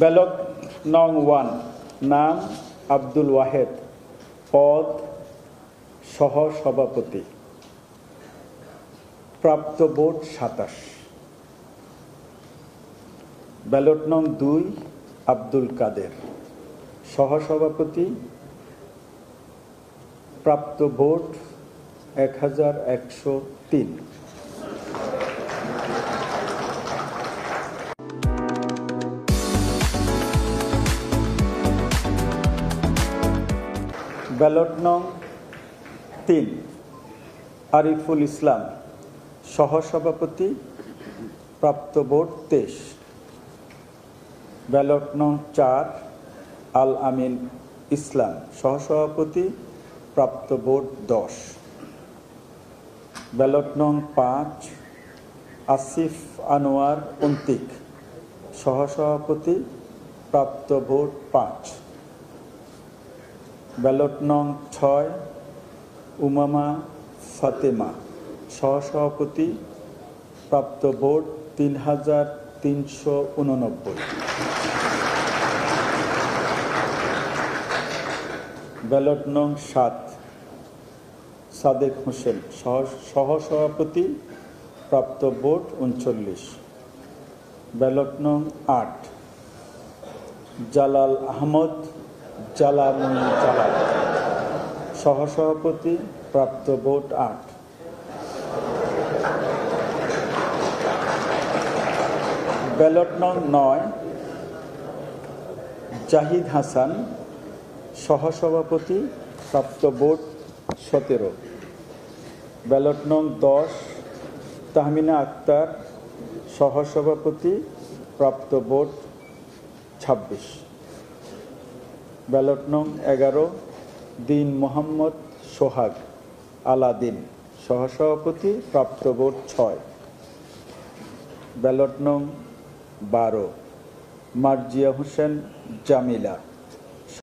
Ballot নং 1, নাম আব্দুল ওয়াহেদ, পদ সহসভাপতি, প্রাপ্ত ভোট 27। ব্যালট নং 2, আব্দুল কাদের, সহসভাপতি, প্রাপ্ত ভোট 1103। ব্যালট নং 3, আরিফুল ইসলাম, সহসভাপতি, প্রাপ্ত ভোট 23। ব্যালট নং 4, আল আমিন ইসলাম, সহসভাপতি, প্রাপ্ত ভোট 10। ব্যালট নং 5, আসিফ আনোয়ার অন্তিক, সহসভাপতি, প্রাপ্ত ভোট 5। ব্যালট নং 6, উমামা ফাতেমা, সহসভাপতি, প্রাপ্ত ভোট 3389। ব্যালট নং 7, সাদেক হোসেন, সহসভাপতি, প্রাপ্ত ভোট 39। ব্যালট নং 8, জালাল আহমদ জালাল, সহসভাপতি, প্রাপ্ত ভোট 8। ব্যালট নং 9, জাহিদ হাসান, সহসভাপতি, প্রাপ্ত ভোট 17। ব্যালট নং 10, তাহমিনা আক্তার, সহসভাপতি, প্রাপ্ত ভোট 26। ব্যালট নং 11, দিন মোহাম্মদ সোহাগ আলাদিন, সহসভাপতি, প্রাপ্ত ভোট 6। ব্যালট নং 12, মার্জিয়া হোসেন জামিলা,